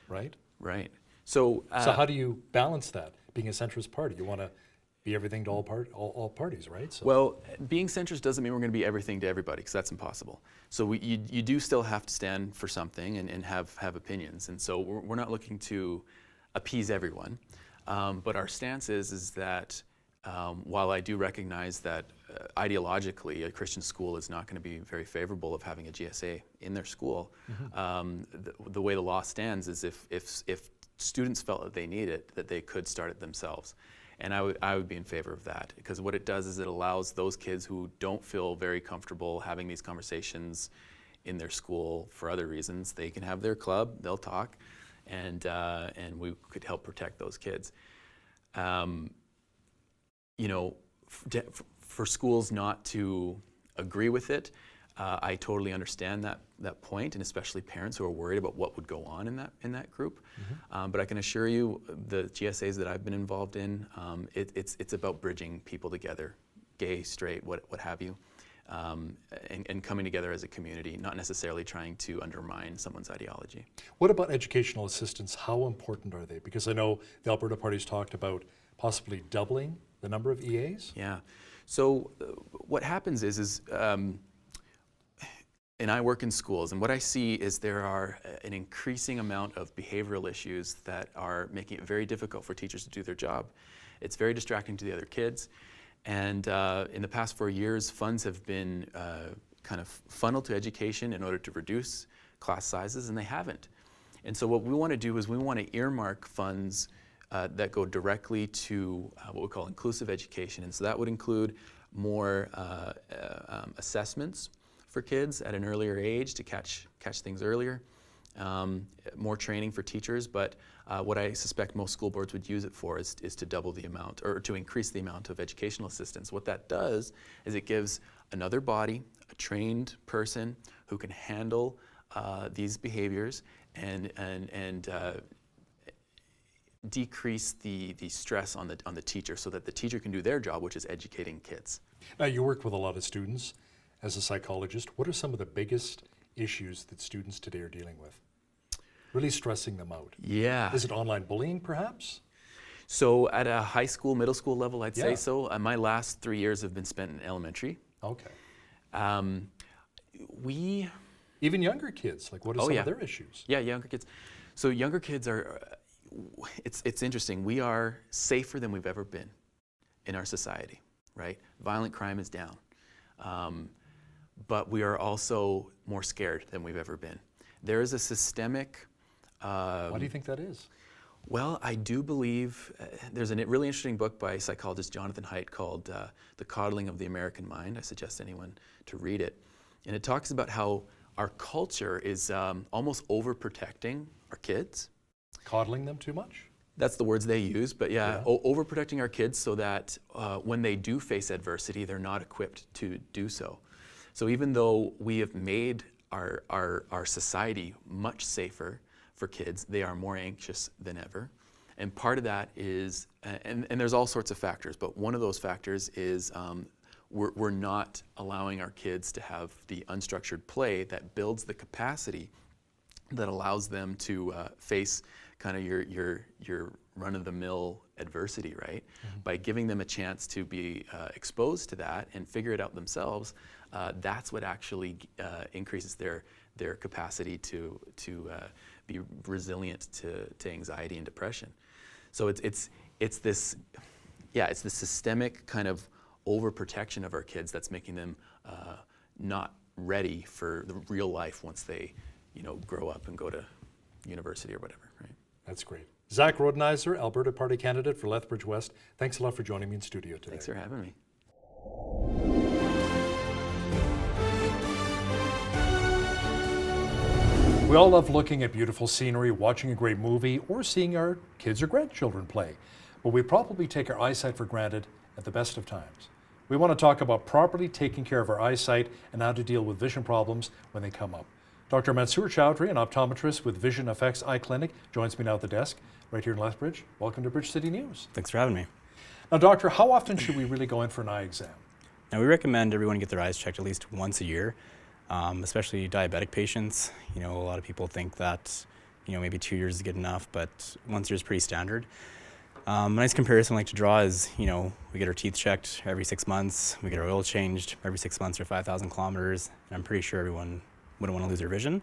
right? Right. So how do you balance that? Being a centrist party, you want to be everything to all parties, right? So. Well, being centrist doesn't mean we're going to be everything to everybody, because that's impossible. So you do still have to stand for something and have opinions. And so we're not looking to appease everyone. But our stance is that while I do recognize that ideologically a Christian school is not going to be very favorable of having a GSA in their school, the way the law stands is if students felt that they need it, that they could start it themselves. And I would be in favor of that, because what it does is it allows those kids who don't feel very comfortable having these conversations in their school for other reasons, they can have their club, they'll talk, and we could help protect those kids. You know, for schools not to agree with it, I totally understand that point, and especially parents who are worried about what would go on in that group. But I can assure you, the GSAs that I've been involved in, it's about bridging people together, gay, straight, what have you, and coming together as a community, not necessarily trying to undermine someone's ideology. What about educational assistants? How important are they? Because I know the Alberta Party's talked about possibly doubling the number of EAs. Yeah. So what happens is and I work in schools, and what I see is there are an increasing amount of behavioral issues that are making it very difficult for teachers to do their job. It's very distracting to the other kids. And in the past 4 years, funds have been kind of funneled to education in order to reduce class sizes, and they haven't. And so what we want to do is we want to earmark funds that go directly to what we call inclusive education. And so that would include more assessments for kids at an earlier age to catch things earlier, more training for teachers, but what I suspect most school boards would use it for is to double the amount, or to increase the amount of educational assistance. What that does is it gives another body, a trained person who can handle these behaviors and decrease the stress on the teacher, so that the teacher can do their job, which is educating kids. Now, you work with a lot of students as a psychologist. What are some of the biggest issues that students today are dealing with? Really stressing them out. Yeah. Is it online bullying, perhaps? So at a high school, middle school level, I'd say so. My last 3 years have been spent in elementary. Okay. Even younger kids, like what are some of their issues? Yeah, younger kids. So younger kids are, it's interesting. We are safer than we've ever been in our society, right? Violent crime is down. But we are also more scared than we've ever been. There is a systemic... Why do you think that is? Well, I do believe there's a really interesting book by psychologist Jonathan Haidt called The Coddling of the American Mind. I suggest anyone to read it. And it talks about how our culture is almost overprotecting our kids. Coddling them too much? That's the words they use, but overprotecting our kids so that when they do face adversity, they're not equipped to do so. So even though we have made our society much safer for kids, they are more anxious than ever. And part of that is, and there's all sorts of factors, but one of those factors is we're not allowing our kids to have the unstructured play that builds the capacity that allows them to face kind of your run-of-the-mill adversity, right? By giving them a chance to be exposed to that and figure it out themselves, that's what actually increases their capacity to be resilient to anxiety and depression. So it's this systemic kind of overprotection of our kids that's making them not ready for the real life once they, grow up and go to university or whatever, right? That's great. Zach Rodenizer, Alberta Party candidate for Lethbridge West. Thanks a lot for joining me in studio today. Thanks for having me. We all love looking at beautiful scenery, watching a great movie, or seeing our kids or grandchildren play. But we probably take our eyesight for granted at the best of times. We want to talk about properly taking care of our eyesight and how to deal with vision problems when they come up. Dr. Mansoor Chowdhury, an optometrist with Vision Effects Eye Clinic, joins me now at the desk right here in Lethbridge. Welcome to Bridge City News. Thanks for having me. Now, doctor, how often should we really go in for an eye exam? Now, we recommend everyone get their eyes checked at least once a year, especially diabetic patients. A lot of people think that, maybe 2 years is good enough, but once a year is pretty standard. A nice comparison I like to draw is, we get our teeth checked every 6 months, we get our oil changed every 6 months or 5,000 kilometers, and I'm pretty sure everyone wouldn't want to lose their vision.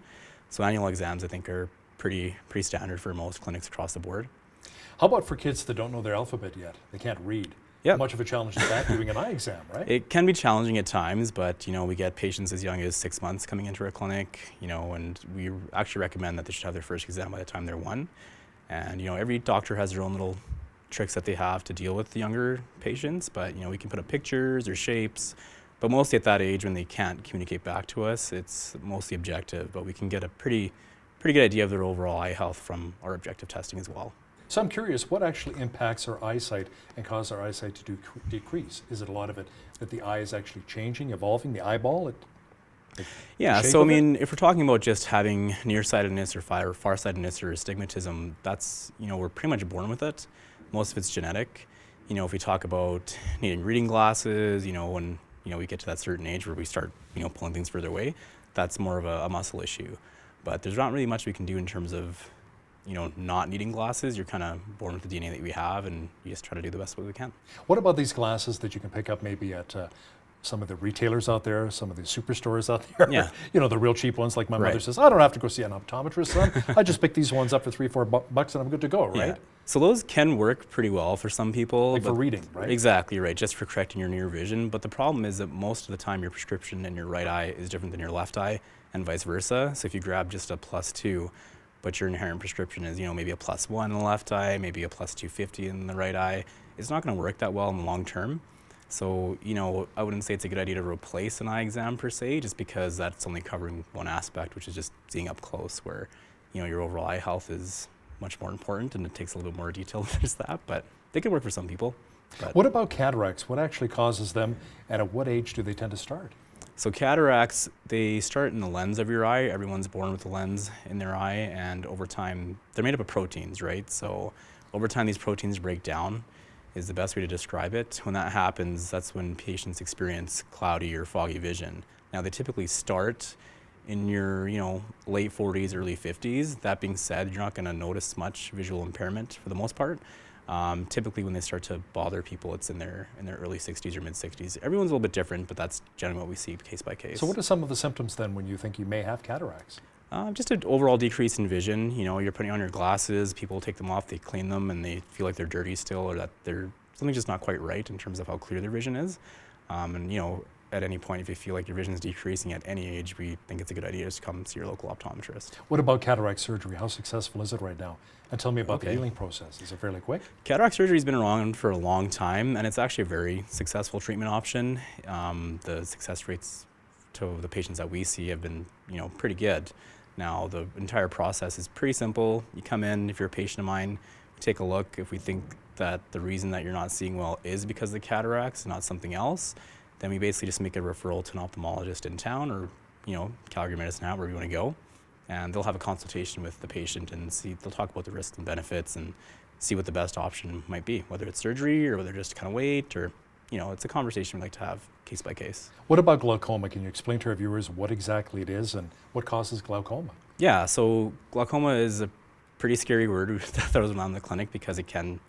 So annual exams, I think, are pretty standard for most clinics across the board. How about for kids that don't know their alphabet yet? They can't read. Yeah. How much of a challenge is that doing an eye exam, right? It can be challenging at times, but we get patients as young as 6 months coming into our clinic, and we actually recommend that they should have their first exam by the time they're 1. And every doctor has their own little tricks that they have to deal with the younger patients, but we can put up pictures or shapes. But mostly at that age, when they can't communicate back to us, it's mostly objective, but we can get a pretty good idea of their overall eye health from our objective testing as well. So I'm curious, what actually impacts our eyesight and causes our eyesight to decrease? Is it a lot of it that the eye is actually changing, evolving, the eyeball? Yeah, so I mean, if we're talking about just having nearsightedness or farsightedness or astigmatism, that's, we're pretty much born with it. Most of it's genetic. If we talk about needing reading glasses, when we get to that certain age where we start, pulling things further away, that's more of a muscle issue. But there's not really much we can do in terms of, not needing glasses. You're kind of born with the DNA that we have, and you just try to do the best way we can. What about these glasses that you can pick up maybe at some of the retailers out there, some of the superstores out there? Yeah. The real cheap ones, like my mother says, I don't have to go see an optometrist, son. I just pick these ones up for $3-4 bucks and I'm good to go, right? Yeah. So those can work pretty well for some people. Like for reading, right? Exactly right, just for correcting your near vision. But the problem is that most of the time your prescription in your right eye is different than your left eye and vice versa. So if you grab just a +2, but your inherent prescription is, maybe a +1 in the left eye, maybe a +250 in the right eye, it's not gonna work that well in the long term. So, I wouldn't say it's a good idea to replace an eye exam per se, just because that's only covering one aspect, which is just seeing up close, where, your overall eye health is much more important, and it takes a little bit more detail than just that, but they can work for some people. But what about cataracts? What actually causes them, and at what age do they tend to start? So cataracts, they start in the lens of your eye. Everyone's born with a lens in their eye, and over time, they're made up of proteins, right? So over time, these proteins break down, is the best way to describe it. When that happens, that's when patients experience cloudy or foggy vision. Now, they typically start in your, late 40s, early 50s. That being said, you're not gonna notice much visual impairment for the most part. Typically when they start to bother people, it's in their early 60s or mid 60s. Everyone's a little bit different, but that's generally what we see case by case. So what are some of the symptoms then when you think you may have cataracts? Just an overall decrease in vision. You're putting on your glasses, people take them off, they clean them, and they feel like they're dirty still, or that something's just not quite right in terms of how clear their vision is. At any point, if you feel like your vision is decreasing at any age, we think it's a good idea to come see your local optometrist. What about cataract surgery? How successful is it right now? And tell me about the healing process. Is it fairly quick? Cataract surgery has been around for a long time, and it's actually a very successful treatment option. The success rates to the patients that we see have been, pretty good. Now, the entire process is pretty simple. You come in, if you're a patient of mine, we take a look. If we think that the reason that you're not seeing well is because of the cataracts, not something else, then we basically just make a referral to an ophthalmologist in town, or Calgary Medicine Hat, wherever you want to go, and they'll have a consultation with the patient and they'll talk about the risks and benefits and see what the best option might be, whether it's surgery or whether just kind of wait, or it's a conversation we like to have case by case. What about glaucoma? Can you explain to our viewers what exactly it is and what causes glaucoma? Yeah, so glaucoma is a pretty scary word that throws around the clinic because it can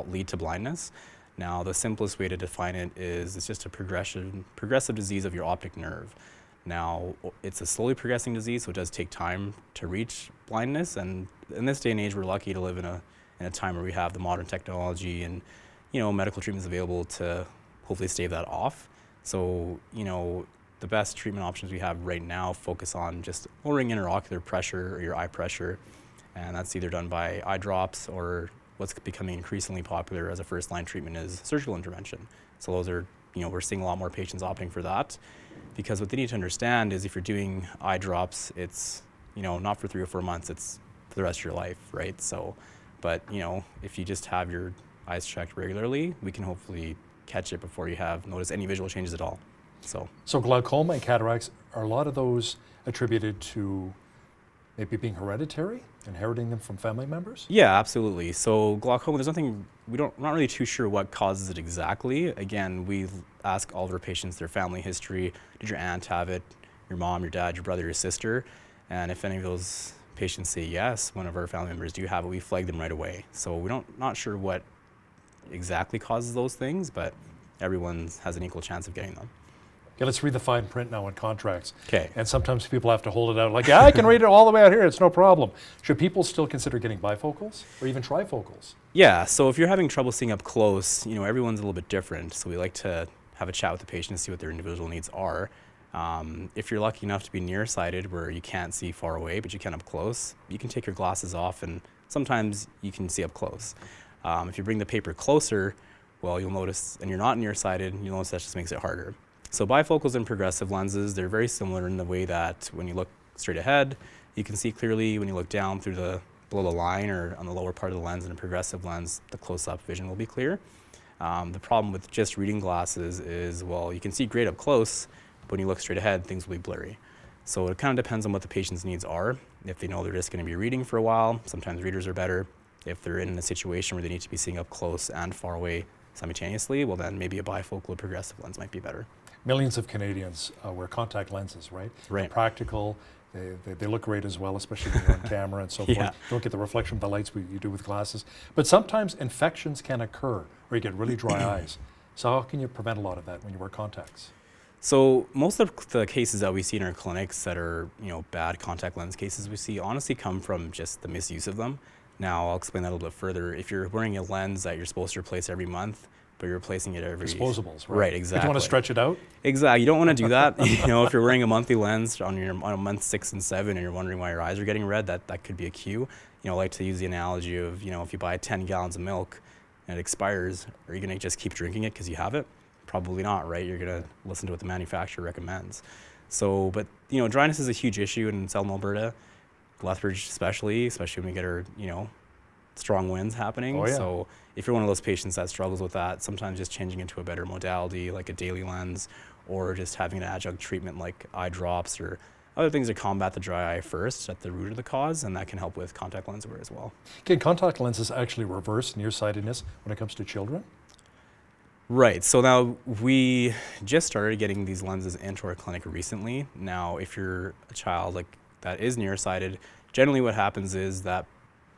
lead to blindness. Now, the simplest way to define it is it's just a progressive disease of your optic nerve. Now, it's a slowly progressing disease, so it does take time to reach blindness. And in this day and age, we're lucky to live in a time where we have the modern technology and medical treatments available to hopefully stave that off. So, you know, the best treatment options we have right now focus on just lowering intraocular pressure or your eye pressure, and that's either done by eye drops or what's becoming increasingly popular as a first-line treatment is surgical intervention. So those are, you know, we're seeing a lot more patients opting for that, because what they need to understand is if you're doing eye drops, it's, you know, not for 3 or 4 months, it's for the rest of your life, right? So, but, you know, if you just have your eyes checked regularly, we can hopefully catch it before you have noticed any visual changes at all. So glaucoma and cataracts, are a lot of those attributed to maybe being hereditary, inheriting them from family members? Yeah, absolutely. So glaucoma, there's nothing, we're not really too sure what causes it exactly. Again, we ask all of our patients their family history. Did your aunt have it? Your mom, your dad, your brother, your sister? And if any of those patients say yes, one of our family members do have it, we flag them right away. So we're not sure what exactly causes those things, but everyone has an equal chance of getting them. Okay, let's read the fine print now on contracts. Okay. And sometimes people have to hold it out like, yeah, I can read it all the way out here, it's no problem. Should people still consider getting bifocals or even trifocals? Yeah, so if you're having trouble seeing up close, you know, everyone's a little bit different. So we like to have a chat with the patient and see what their individual needs are. If you're lucky enough to be nearsighted where you can't see far away, but you can up close, you can take your glasses off and sometimes you can see up close. If you bring the paper closer, well, you'll notice, and you're not nearsighted, you'll notice that just makes it harder. So bifocals and progressive lenses, they're very similar in the way that when you look straight ahead, you can see clearly. When you look down through below the line or on the lower part of the lens in a progressive lens, the close-up vision will be clear. The problem with just reading glasses is, well, you can see great up close, but when you look straight ahead, things will be blurry. So it kind of depends on what the patient's needs are. If they know they're just going to be reading for a while, sometimes readers are better. If they're in a situation where they need to be seeing up close and far away simultaneously, well then maybe a bifocal or progressive lens might be better. Millions of Canadians wear contact lenses, right? Right. They're practical, they look great as well, especially when you're on camera and so forth. Yeah. You don't get the reflection of the lights you do with glasses. But sometimes infections can occur or you get really dry eyes. So how can you prevent a lot of that when you wear contacts? So most of the cases that we see in our clinics that are, you know, bad contact lens cases we see honestly come from just the misuse of them. Now I'll explain that a little bit further. If you're wearing a lens that you're supposed to replace every month, but you're replacing it every... Disposables, right? Right, exactly. But you want to stretch it out? Exactly. You don't want to do that. You know, if you're wearing a monthly lens on month 6 and 7 and you're wondering why your eyes are getting red, that could be a cue. You know, I like to use the analogy of, you know, if you buy 10 gallons of milk and it expires, are you going to just keep drinking it because you have it? Probably not, right? You're going to listen to what the manufacturer recommends. So, but, you know, dryness is a huge issue in Southern Alberta, Lethbridge especially when we get our, you know, strong winds happening. Oh, yeah. So if you're one of those patients that struggles with that, sometimes just changing into a better modality like a daily lens or just having an adjunct treatment like eye drops or other things to combat the dry eye first at the root of the cause, and that can help with contact lens wear as well. Can contact lenses actually reverse nearsightedness when it comes to children? Right, so now we just started getting these lenses into our clinic recently. Now if you're a child like that is nearsighted, generally what happens is that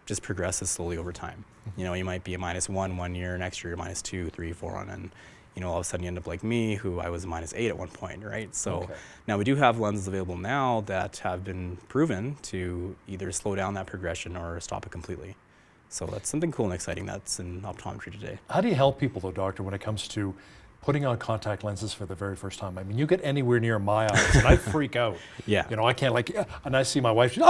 just progresses slowly over time. You know, you might be a -1 one year, next year you're -2, 3, 4 on, and you know, all of a sudden you end up like me, who I was a -8 at one point, right? So Okay. now we do have lenses available now that have been proven to either slow down that progression or stop it completely. So that's something cool and exciting that's in optometry today. How do you help people though, doctor, when it comes to putting on contact lenses for the very first time? I mean, you get anywhere near my eyes and I freak out. Yeah. You know, I can't and I see my wife, she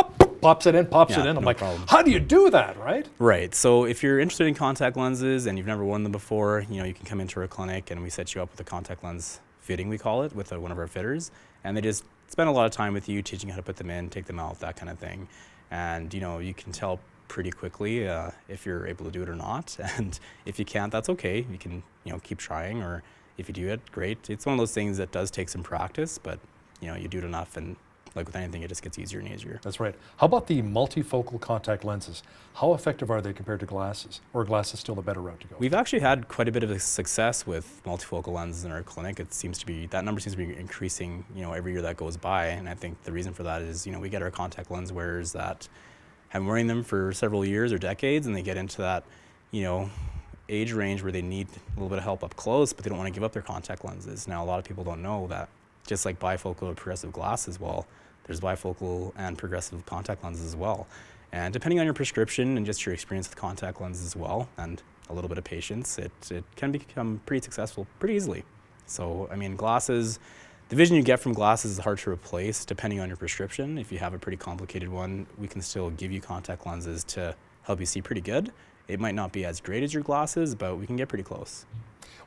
pops it in. I'm no like, problem. how do you do that, right? Right, so if you're interested in contact lenses and you've never worn them before, you know, you can come into our clinic and we set you up with a contact lens fitting, we call it, with one of our fitters. And they just spend a lot of time with you teaching you how to put them in, take them out, that kind of thing. And, you know, you can tell pretty quickly if you're able to do it or not. And if you can't, that's okay. You can, you know, keep trying, or if you do it, great. It's one of those things that does take some practice, but, you know, you do it enough and like with anything, it just gets easier and easier. That's right. How about the multifocal contact lenses? How effective are they compared to glasses? Or are glasses still the better route to go? We've actually had quite a bit of success with multifocal lenses in our clinic. It seems to be, that number seems to be increasing, you know, every year that goes by. And I think the reason for that is, you know, we get our contact lens wearers that have been wearing them for several years or decades, and they get into that, you know, age range where they need a little bit of help up close, but they don't want to give up their contact lenses. Now, a lot of people don't know that just like bifocal or progressive glasses, well, there's bifocal and progressive contact lenses as well. And depending on your prescription and just your experience with contact lenses as well, and a little bit of patience, it can become pretty successful pretty easily. So, I mean, glasses, the vision you get from glasses is hard to replace depending on your prescription. If you have a pretty complicated one, we can still give you contact lenses to help you see pretty good. It might not be as great as your glasses, but we can get pretty close.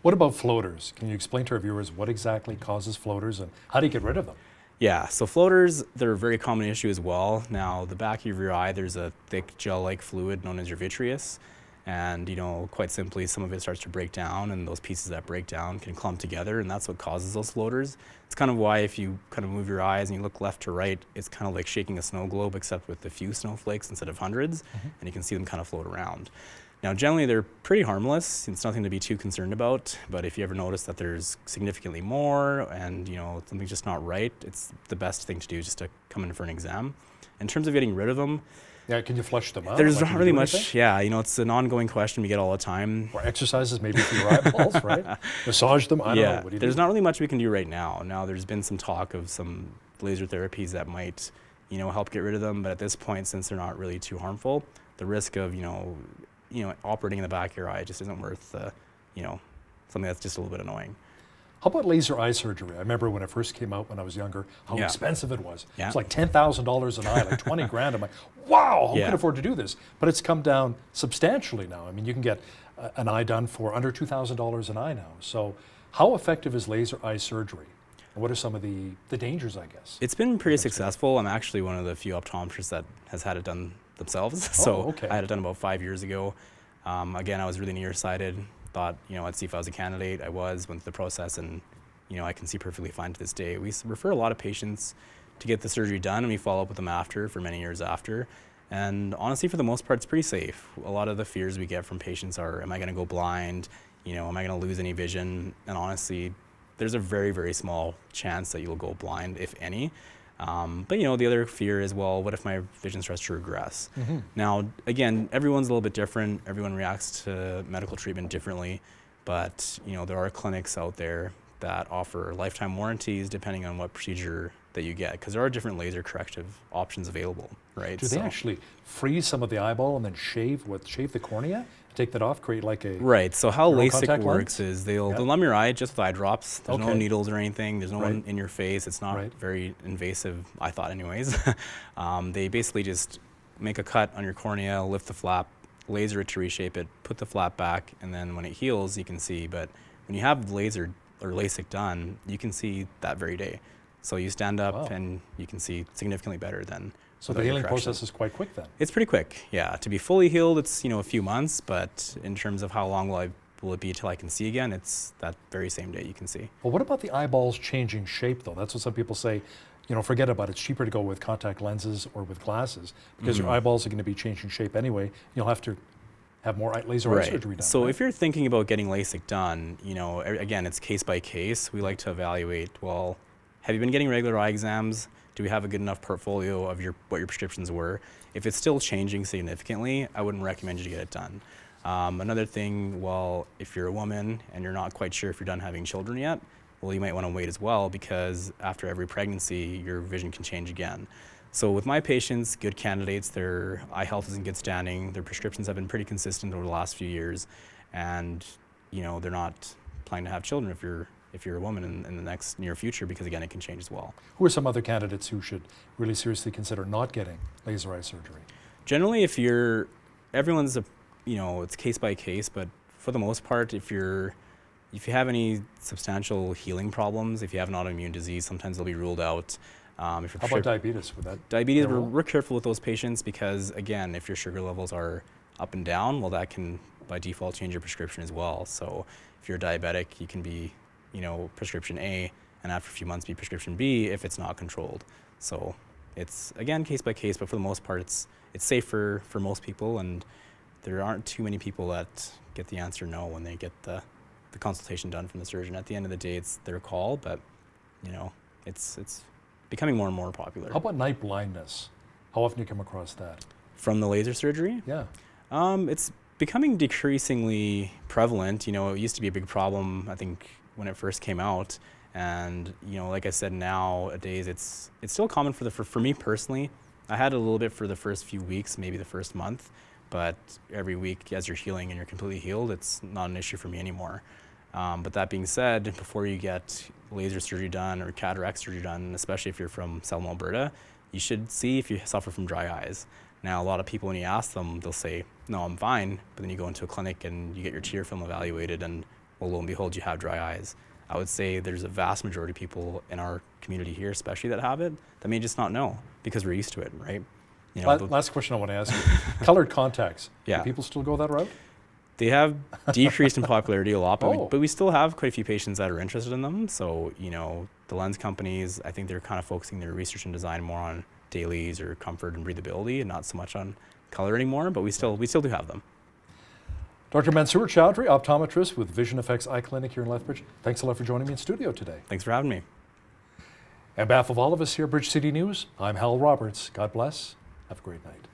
What about floaters? Can you explain to our viewers what exactly causes floaters and how do you get rid of them? Yeah, so floaters, they're a very common issue as well. Now, the back of your eye, there's a thick gel-like fluid known as your vitreous. And, you know, quite simply, some of it starts to break down, and those pieces that break down can clump together, and that's what causes those floaters. It's kind of why if you kind of move your eyes and you look left to right, it's kind of like shaking a snow globe, except with a few snowflakes instead of hundreds, and you can see them kind of float around. Now, generally, they're pretty harmless. It's nothing to be too concerned about, but if you ever notice that there's significantly more and, you know, something's just not right, it's the best thing to do just to come in for an exam. In terms of getting rid of them, yeah, can you flush them out? There's Like, not really much, yeah, you know, it's an ongoing question we get all the time. Or exercises maybe for your eyeballs, right? Massage them, I don't know. What do you there's do? not really much we can do right now. Now, there's been some talk of some laser therapies that might, you know, help get rid of them, but at this point, since they're not really too harmful, the risk of, you know, operating in the back of your eye just isn't worth, you know, something that's just a little bit annoying. How about laser eye surgery? I remember when it first came out when I was younger, how expensive it was. Yeah. It's like $10,000 an eye, like 20 grand. I'm like, wow, who Yeah. can afford to do this? But it's come down substantially now. I mean, you can get an eye done for under $2,000 an eye now. So how effective is laser eye surgery? And what are some of the dangers, I guess? It's been pretty successful. I'm actually one of the few optometrists that has had it done themselves. So okay. I had it done about 5 years ago. Again, I was really nearsighted. Thought, you know, I'd see if I was a candidate. I was, went through the process, and, you know, I can see perfectly fine to this day. We refer a lot of patients to get the surgery done, and we follow up with them after, for many years after. And honestly, for the most part, it's pretty safe. A lot of the fears we get from patients are, am I going to go blind? You know, am I going to lose any vision? And honestly, there's a very, very small chance that you'll go blind, if any. But, you know, the other fear is, well, what if my vision starts to regress? Now, again, everyone's a little bit different. Everyone reacts to medical treatment differently. But, you know, there are clinics out there that offer lifetime warranties depending on what procedure that you get, because there are different laser corrective options available, right? Do they actually freeze some of the eyeball and then shave the cornea? Take that off, create like a... Right, so how your own LASIK contact works lens? is they'll numb your eye just with eye drops. There's no Okay. needles or anything. There's no Right. one in your face. It's not very invasive, I thought anyways. They basically just make a cut on your cornea, lift the flap, laser it to reshape it, put the flap back, and then when it heals, you can see. But when you have laser or LASIK done, you can see that very day. So you stand up and you can see significantly better than So the without healing correction. process is quite quick then? It's pretty quick, yeah. To be fully healed, it's, you know, a few months, but in terms of how long will it be till I can see again, it's that very same day you can see. Well, what about the eyeballs changing shape though? That's what some people say, you know, forget about it. It's cheaper to go with contact lenses or with glasses because your eyeballs are going to be changing shape anyway. You'll have to have more laser eye surgery done. So right? if you're thinking about getting LASIK done, you know, again, it's case by case. We like to evaluate, well, have you been getting regular eye exams? Do we have a good enough portfolio of what your prescriptions were? If it's still changing significantly, I wouldn't recommend you to get it done. Another thing, well, if you're a woman and you're not quite sure if you're done having children yet, well, you might want to wait as well, because after every pregnancy, your vision can change again. So with my patients, good candidates, their eye health is in good standing, their prescriptions have been pretty consistent over the last few years, and, you know, they're not planning to have children if you're a woman in the next near future, because again, it can change as well. Who are some other candidates who should really seriously consider not getting laser eye surgery? Generally, everyone's you know, it's case by case, but for the most part, if you have any substantial healing problems, if you have an autoimmune disease, sometimes they'll be ruled out. How about diabetes? Would that Diabetes, play a role? we're careful with those patients because, again, if your sugar levels are up and down, well, that can by default change your prescription as well. So if you're diabetic, you can be, you know, prescription A, and after a few months be prescription B if it's not controlled. So it's, again, case by case, but for the most part, it's safer for most people, and there aren't too many people that get the answer no when they get the consultation done from the surgeon. At the end of the day, it's their call, but, you know, it's becoming more and more popular. How about night blindness? How often do you come across that? From the laser surgery? Yeah. It's becoming decreasingly prevalent. You know, it used to be a big problem, I think, when it first came out. And, you know, like I said, nowadays it's still common for me personally. I had a little bit for the first few weeks, maybe the first month, but every week as you're healing and you're completely healed, it's not an issue for me anymore. But that being said, before you get laser surgery done or cataract surgery done, especially if you're from Southern Alberta, you should see if you suffer from dry eyes. Now, a lot of people, when you ask them, they'll say, no, I'm fine. But then you go into a clinic and you get your tear film evaluated and, well, lo and behold, you have dry eyes. I would say there's a vast majority of people in our community here, especially that have it, that may just not know because we're used to it, right? You know, Last question I want to ask you. Colored contacts. Yeah. Do people still go that route? They have decreased in popularity a lot, but, Oh. but we still have quite a few patients that are interested in them. So, you know, the lens companies, I think they're kind of focusing their research and design more on dailies or comfort and breathability and not so much on color anymore, but we still do have them. Dr. Mansoor Chowdhury, optometrist with Vision Effects Eye Clinic here in Lethbridge. Thanks a lot for joining me in studio today. Thanks for having me. On behalf of all of us here at Bridge City News, I'm Hal Roberts. God bless. Have a great night.